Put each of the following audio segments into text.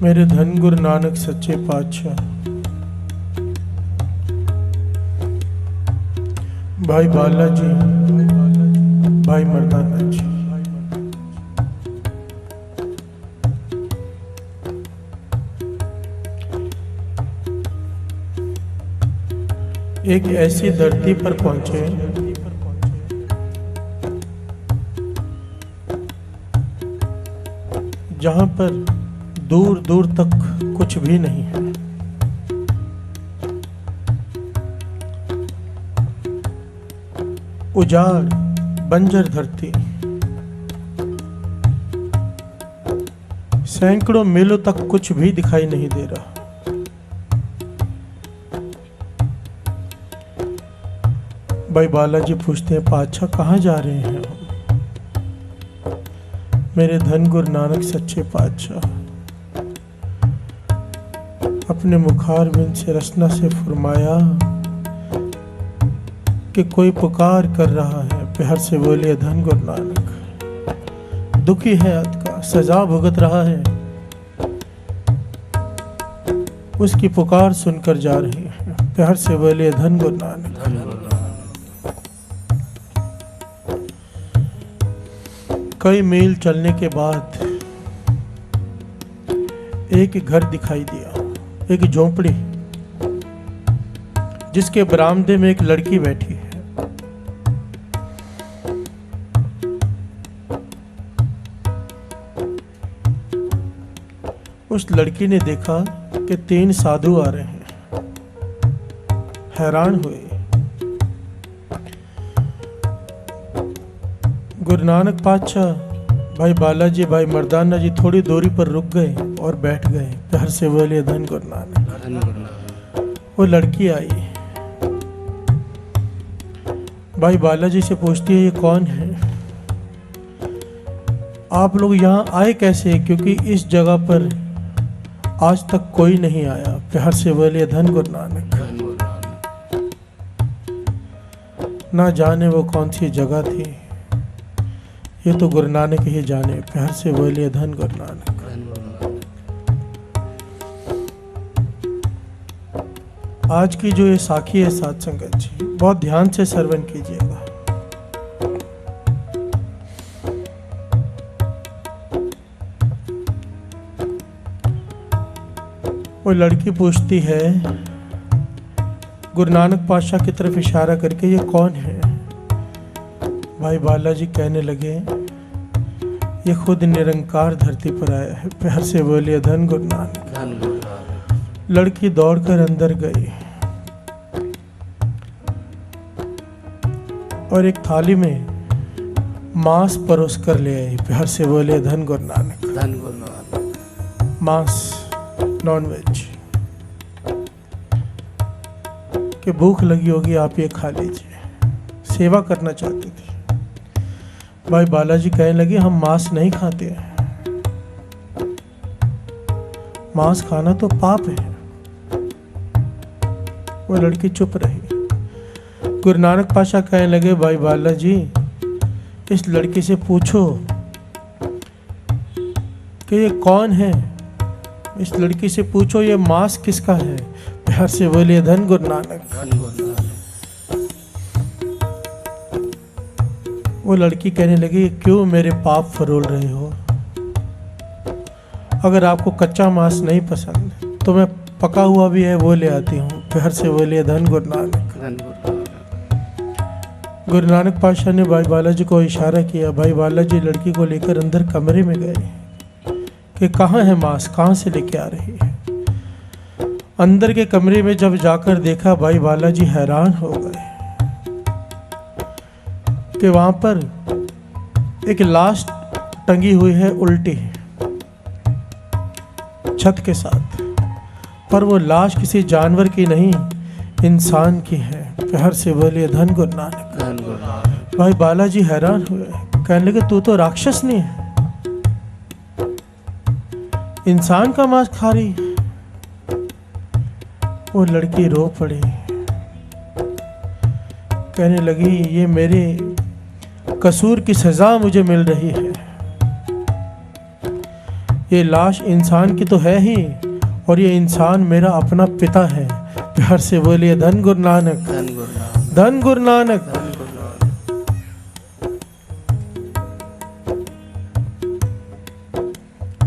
मेरे धन गुरु नानक सच्चे पातशाह, भाई बाला जी, भाई मर्दाना जी, एक ऐसी धरती पर पहुंचे जहां पर दूर दूर तक कुछ भी नहीं है। उजाड़ बंजर धरती, सैकड़ों मीलों तक कुछ भी दिखाई नहीं दे रहा। भाई बालाजी पूछते हैं, पातशाह कहाँ जा रहे हैं हम? मेरे धन गुरु नानक सच्चे पातशाह अपने मुखारबिंद से रसना से फरमाया कि कोई पुकार कर रहा है। प्यार से बोलिए, धन गुरु नानक दुखी है अत का, सजा भुगत रहा है, उसकी पुकार सुनकर जा रही है। प्यार से बोलिए, धन गुरु नानक। कई मील चलने के बाद एक घर दिखाई दिया, एक झोंपड़ी जिसके बरामदे में एक लड़की बैठी है। उस लड़की ने देखा कि 3 साधु आ रहे हैं। हैरान हुए। गुरु नानक पातशाह, भाई बालाजी, भाई मर्दाना जी थोड़ी दूरी पर रुक गए और बैठ गए। प्यार से बोले, धन गुरु नानक। वो लड़की आई, भाई बालाजी से पूछती है, ये कौन है? आप लोग यहाँ आए कैसे? क्योंकि इस जगह पर आज तक कोई नहीं आया। प्यार से बोले, धन गुरु नानक। ना जाने वो कौन सी जगह थी, ये तो गुरु नानक ही जाने। प्यार से बोलिए, धन गुरु नानक। आज की जो ये साखी है साध संगत जी, बहुत ध्यान से श्रवण कीजिएगा। वो लड़की पूछती है गुरु नानक पातशाह की तरफ इशारा करके, ये कौन है? भाई बालाजी कहने लगे, ये खुद निरंकार धरती पर आया है। प्यार से बोलिए, धन गुरु नानक। लड़की दौड़कर अंदर गई और एक थाली में मांस परोस कर ले आई। प्यार से बोलिए, धन गुरु नानक। धन गुरु नानक। मांस, नॉनवेज कि भूख लगी होगी, आप ये खा लीजिए। सेवा करना चाहती थी। भाई बालाजी कहने लगे, हम मांस नहीं खाते हैं, मांस खाना तो पाप है। वो लड़की चुप रही। गुरु नानक पातशाह कहने लगे, भाई बालाजी, इस लड़की से पूछो कि ये कौन है। इस लड़की से पूछो ये मांस किसका है। प्यार से बोलिए, धन गुरु नानक। वो लड़की कहने लगी, क्यों मेरे पाप फरोल रहे हो? अगर आपको कच्चा मांस नहीं पसंद तो मैं पका हुआ भी है वो ले आती हूँ। प्यार से बोलिए, धन गुरु नानक। गुरु नानक पातशाह ने भाई बालाजी को इशारा किया। भाई बालाजी लड़की को लेकर अंदर कमरे में गए कि कहाँ है मांस, कहाँ से लेके आ रही है। अंदर के कमरे में जब जाकर देखा, भाई बालाजी हैरान हो गए कि वहां पर एक लाश टंगी हुई है उल्टी छत के साथ, पर वो लाश किसी जानवर की नहीं, इंसान की है। प्यार से बोलिए, धन गुरु नानक। भाई बालाजी हैरान हुए, कहने लगे, तू तो राक्षस नहीं है, इंसान का मांस खा रही। वो लड़की रो पड़ी, कहने लगी, ये मेरे कसूर की सजा मुझे मिल रही है। ये लाश इंसान की तो है ही, और ये इंसान मेरा अपना पिता है। प्यार से बोलिए धन गुरु नानक, धन गुरु नानक।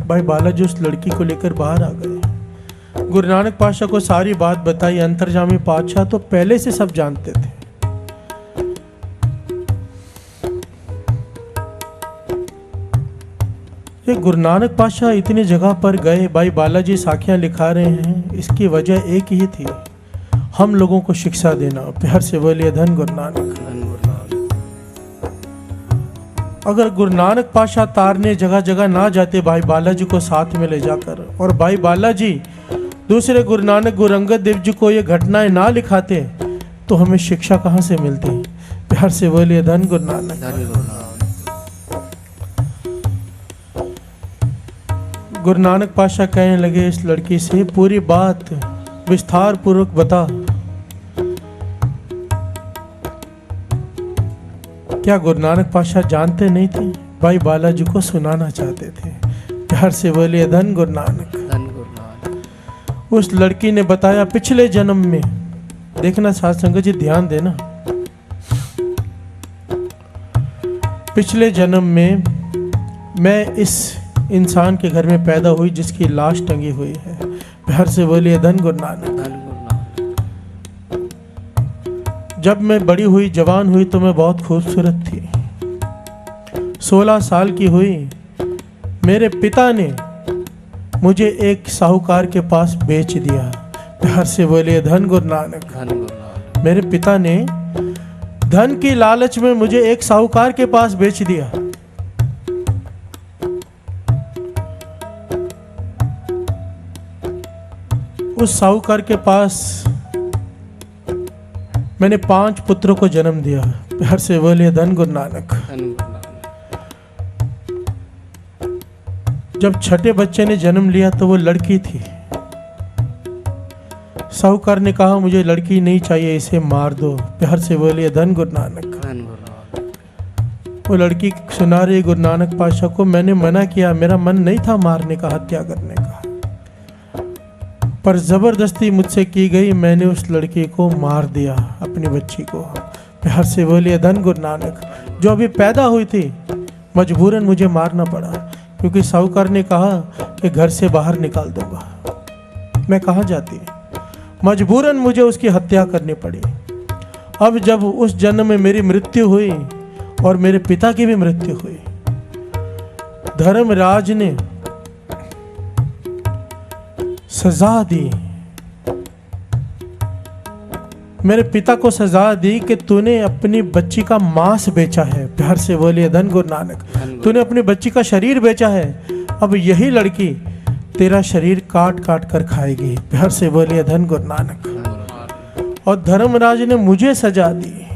भाई बालाजी उस लड़की को लेकर बाहर आ गए। गुरु नानक पातशाह को सारी बात बताई। अंतर्जामी पातशाह तो पहले से सब जानते थे। ये गुरु नानक पातशाह इतनी जगह पर गए, भाई बालाजी साखियां लिखा रहे हैं, इसकी वजह एक ही थी, हम लोगों को शिक्षा देना। प्यार से बोलिए धन गुरु नानक। अगर गुरु नानक पातशाह तारने जगह जगह ना जाते भाई बालाजी को साथ में ले जाकर, और भाई बालाजी दूसरे गुरु नानक गुरु अंगद देव जी को ये घटनाएं ना लिखाते, तो हमें शिक्षा कहाँ से मिलती। प्यार से बोलिए धन गुरु नानक। गुरु नानक पातशाह कहने लगे इस लड़की से, पूरी बात विस्तार पूर्वक बता। क्या गुरु नानक पातशाह जानते नहीं थे, भाई बालाजी को सुनाना चाहते थे। प्यार से बोलिए धन गुरु नानक। उस लड़की ने बताया, पिछले जन्म में, देखना साध संगत जी ध्यान देना, पिछले जन्म में मैं इस इंसान के घर में पैदा हुई जिसकी लाश टंगी हुई है। प्यार से बोलिए धन गुरु नानक। जब मैं बड़ी हुई, जवान हुई, तो मैं बहुत खूबसूरत थी। 16 साल की हुई, मेरे पिता ने मुझे एक साहूकार के पास बेच दिया। प्यार से बोलिए धन गुरु नानक। मेरे पिता ने धन की लालच में मुझे एक साहूकार के पास बेच दिया। उस साहूकार के पास मैंने 5 पुत्रों को जन्म दिया। प्यार से बोलिए धन गुरु नानक। जब छठे बच्चे ने जन्म लिया तो वो लड़की थी। साहूकार ने कहा मुझे लड़की नहीं चाहिए, इसे मार दो। प्यार से बोलिए धन गुरु नानक। वो लड़की सुना रही गुरु नानक पातशाह को, मैंने मना किया, मेरा मन नहीं था मारने का, हत्या करने का, पर जबरदस्ती मुझसे की गई, मैंने उस लड़की को मार दिया, अपनी बच्ची को। प्यार से बोलिए धन गुरु नानक। जो अभी पैदा हुई थी, मजबूरन मुझे मारना पड़ा, क्योंकि साहूकार ने कहा कि घर से बाहर निकाल दूंगा। मैं कहाँ जाती, मजबूरन मुझे उसकी हत्या करनी पड़ी। अब जब उस जन्म में मेरी मृत्यु हुई और मेरे पिता की भी मृत्यु हुई, धर्मराज ने सजा दी, मेरे पिता को सजा दी कि तूने अपनी बच्ची का मांस बेचा है। प्यार से बोलिए धन गुरु नानक। तूने अपनी बच्ची का शरीर बेचा है, अब यही लड़की तेरा शरीर काट काट कर खाएगी। प्यार से बोलिए धन गुरु नानक। और धर्मराज ने मुझे सजा दी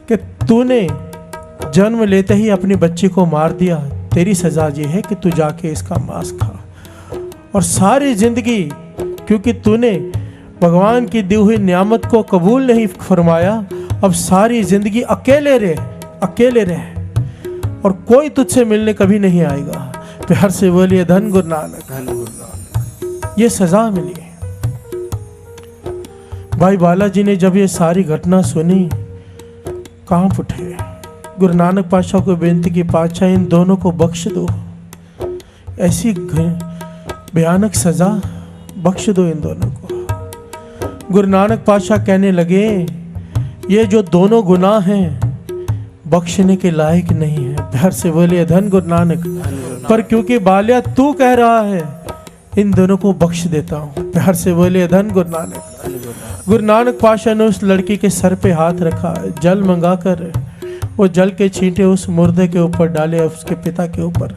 कि तूने जन्म लेते ही अपनी बच्ची को मार दिया, तेरी सजा ये है कि तू जाके इसका मांस खा। और सारी जिंदगी, क्योंकि तूने भगवान की दी हुई नियामत को कबूल नहीं फरमाया, अब सारी जिंदगी अकेले रहे और कोई तुझसे मिलने कभी नहीं आएगा। प्यार से बोलिए धन गुरु नानक। ये सजा मिली। भाई बालाजी ने जब ये सारी घटना सुनी, कांप उठे। गुरु नानक पातशाह को बेनती की, पातशाह इन दोनों को बख्श दो, ऐसी भयानक सजा बख्श दो इन दोनों को। गुरु नानक पातशाह कहने लगे, ये जो दोनों गुनाह हैं बख्शने के लायक नहीं है। प्यार से बोलिए धन गुरु नानक। पर क्योंकि बालिया तू कह रहा है, इन दोनों को बख्श देता हूँ। प्यार से बोलिए धन गुरु नानक। गुरु नानक पातशाह ने उस लड़की के सर पे हाथ रखा, जल मंगाकर वो जल के छींटे उस मुर्दे के ऊपर डाले, उसके पिता के ऊपर,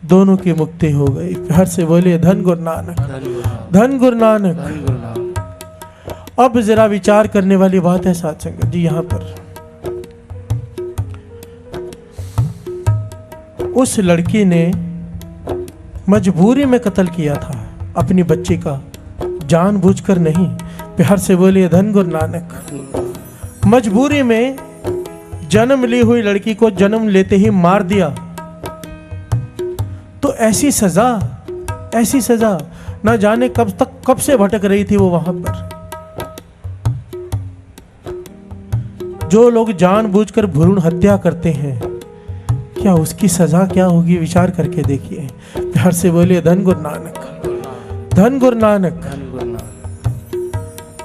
दोनों की मुक्ति हो गई। प्यार से बोलिए धन गुरु नानक, धन गुरु नानक। अब जरा विचार करने वाली बात है साथ संगत जी, यहाँ पर उस लड़की ने मजबूरी में कत्ल किया था अपनी बच्ची का, जानबूझकर नहीं। प्यार से बोलिए धन गुरु नानक। मजबूरी में जन्म ली हुई लड़की को जन्म लेते ही मार दिया। तो ऐसी सजा ना जाने कब से भटक रही थी वो वहां पर। जो लोग जानबूझकर भ्रूण हत्या करते हैं, क्या उसकी सजा क्या होगी, विचार करके देखिए। प्यार से बोलिए धन गुरु नानक, धन गुरु नानक।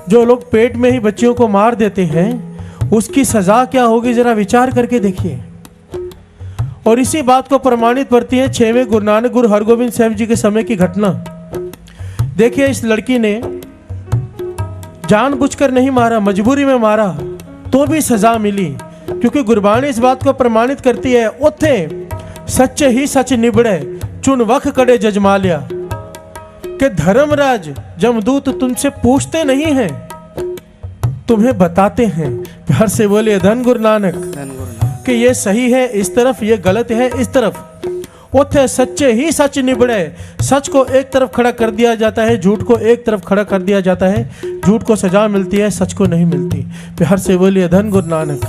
जो लोग पेट में ही बच्चियों को मार देते हैं, उसकी सजा क्या होगी, जरा विचार करके देखिए। और इसी बात को प्रमाणित करती है 6वें गुरु नानक गुरु हरगोविंद साहब जी के समय की घटना। देखिए, इस लड़की ने जानबूझकर नहीं मारा, मजबूरी में मारा, तो भी सजा मिली, क्योंकि गुरबाणी इस बात को प्रमाणित करती है, उथे सच्चे ही सच निबड़े चुन वख कड़े जजमालिया, कि धर्मराज जमदूत तुमसे पूछते नहीं हैं, तुम्हें बताते हैं। प्यार से बोलिए धन गुरु नानक, कि ये सही है इस तरफ, ये गलत है इस तरफ। उथे सच्चे ही सच निबड़े, सच को एक तरफ खड़ा कर दिया जाता है, झूठ को एक तरफ खड़ा कर दिया जाता है। झूठ को सजा मिलती है, सच को नहीं मिलती। प्यार से बोलिए धन गुरु नानक।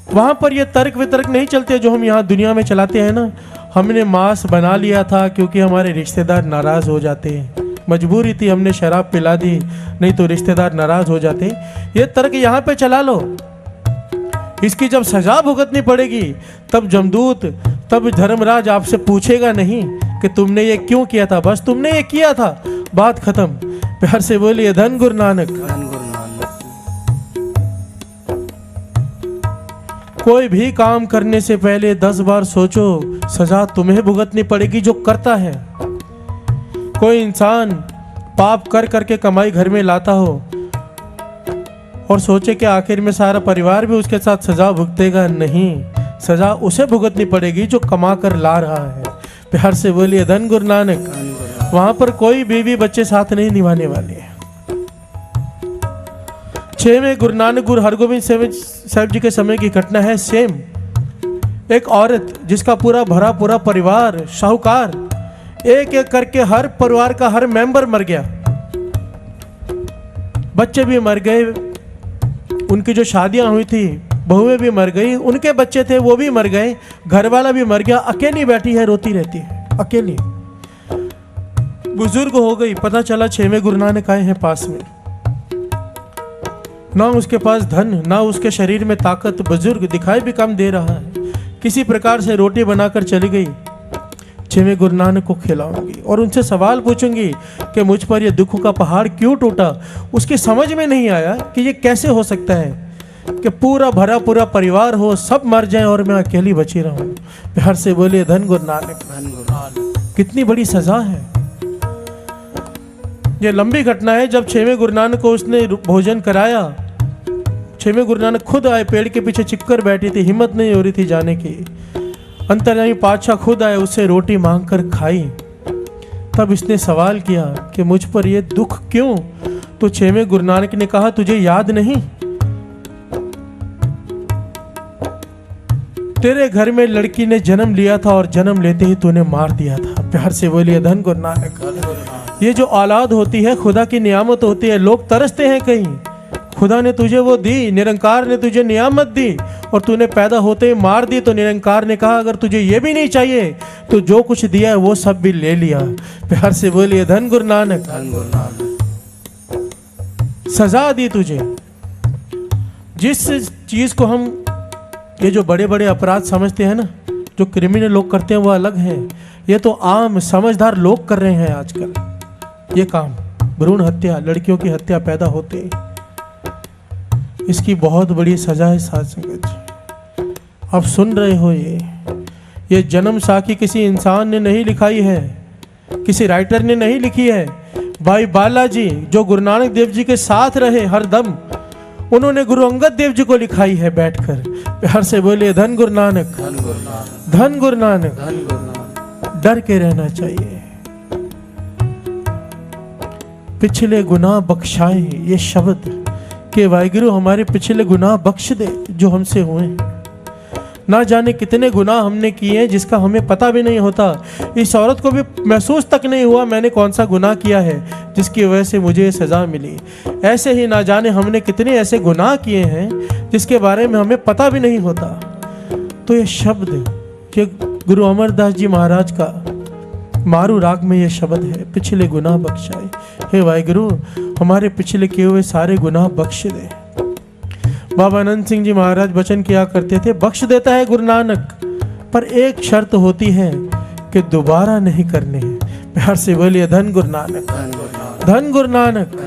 वहां पर ये तर्क वितर्क नहीं चलते जो हम यहाँ दुनिया में चलाते हैं ना। हमने मांस बना लिया था क्योंकि हमारे रिश्तेदार नाराज हो जाते हैं, मजबूरी थी, हमने शराब पिला दी, नहीं तो रिश्तेदार नाराज हो जाते। ये तर्क यहाँ पे चला लो। इसकी जब सजा भुगतनी पड़ेगी, तब जमदूत, तब धर्मराज आपसे पूछेगा नहीं कि तुमने ये क्यों किया था, बस तुमने ये किया था, बात खत्म। प्यार से बोलिए धन गुरु नानक। कोई भी काम करने से पहले 10 बार सोचो, सजा तुम्हें भुगतनी पड़ेगी जो करता है। कोई इंसान पाप कर करके कमाई घर में लाता हो और सोचे कि आखिर में सारा परिवार भी उसके साथ सजा भुगतेगा, नहीं, सजा उसे भुगतनी पड़ेगी जो कमा कर ला रहा है। प्यार से बोलिए धन गुरु नानक। वहां पर कोई बीवी बच्चे साथ नहीं निभाने वाले हैं। 6वें गुरु नानक गुरु हरगोविंद साहब जी के समय की घटना है। सेम एक औरत जिसका पूरा परिवार साहूकार, एक एक करके हर परिवार का हर मेंबर मर गया, बच्चे भी मर गए, उनकी जो शादियां हुई थी बहुएं भी मर गई, उनके बच्चे थे वो भी मर गए, घर वाला भी मर गया, अकेली बैठी है, रोती रहती है, अकेली बुजुर्ग हो गई। पता चला 6वें गुरु नानक आए हैं पास में, ना उसके पास धन, ना उसके शरीर में ताकत, बुजुर्ग, दिखाई भी कम दे रहा है। किसी प्रकार से रोटी बनाकर चली गई, 6वें गुरु नानक को खिलाऊंगी और उनसे सवाल पूछूंगी कि मुझ पर यह दुखों का पहाड़ क्यों टूटा। उसकी समझ में नहीं आया कि ये कैसे हो सकता है कि पूरा परिवार हो, सब मर जाए और मैं अकेली बची रहूं। प्यार से बोलिए धन गुरु नानक। कितनी बड़ी सजा है। ये लंबी घटना है। जब 6वें गुरु नानक को उसने भोजन कराया, 6वें गुरु नानक खुद आए, पेड़ के पीछे चिपकर बैठी थी, हिम्मत नहीं हो रही थी जाने की। अंतर्यामी पातशाह खुद आए, उससे रोटी मांग कर खाई। तब इसने सवाल किया कि मुझ पर यह दुख क्यों। तो 6वें गुरु नानक ने कहा, तुझे याद नहीं, तेरे घर में लड़की ने जन्म लिया था और जन्म लेते ही तूने मार दिया था। प्यार से बोलिए धन गुरु नानक। ये जो औलाद होती है खुदा की नियामत होती है। लोग तरसते हैं कहीं, खुदा ने तुझे वो दी, निरंकार ने तुझे नियामत दी और तूने पैदा होते ही मार दी। तो निरंकार ने कहा, अगर तुझे ये भी नहीं चाहिए तो जो कुछ दिया है वो सब भी ले लिया। प्यार से बोलिए धन गुरु नानक। सजा दी तुझे। जिस चीज को हम ये जो बड़े बड़े अपराध समझते हैं ना, जो क्रिमिनल लोग करते हैं वो अलग है। ये तो आम समझदार लोग कर रहे हैं आजकल ये काम, भ्रूण हत्या, लड़कियों की हत्या पैदा होते, इसकी बहुत बड़ी सजा है साथ संगत जी। आप सुन रहे हो, ये जन्म साखी किसी इंसान ने नहीं लिखाई है, किसी राइटर ने नहीं लिखी है। भाई बालाजी जो गुरु नानक देव जी के साथ रहे हर दम, उन्होंने गुरु अंगद देव जी को लिखाई है बैठकर। प्यार से बोलिए धन गुरु नानक, धन गुरु नानक। डर के रहना चाहिए। पिछले गुनाह बख्शाए, ये शब्द कि वाहिगुरु हमारे पिछले गुनाह बख्श दे जो हमसे हुए। ना जाने कितने गुनाह हमने किए हैं जिसका हमें पता भी नहीं होता। इस औरत को भी महसूस तक नहीं हुआ मैंने कौन सा गुनाह किया है जिसकी वजह से मुझे सजा मिली। ऐसे ही ना जाने हमने कितने ऐसे गुनाह किए हैं जिसके बारे में हमें पता भी नहीं होता। तो ये शब्द कि गुरु अमरदास जी महाराज का मारू राग में ये शब्द है, पिछले गुनाह बख्शाए। हे वाहिगुरु, हमारे पिछले किए हुए सारे गुनाह बख्श दे। बाबा आनंद सिंह जी महाराज वचन किया करते थे, बख्श देता है गुरु नानक, पर एक शर्त होती है कि दोबारा नहीं करने हैं। प्यार से बोलिए धन गुरु नानक, धन गुरु नानक।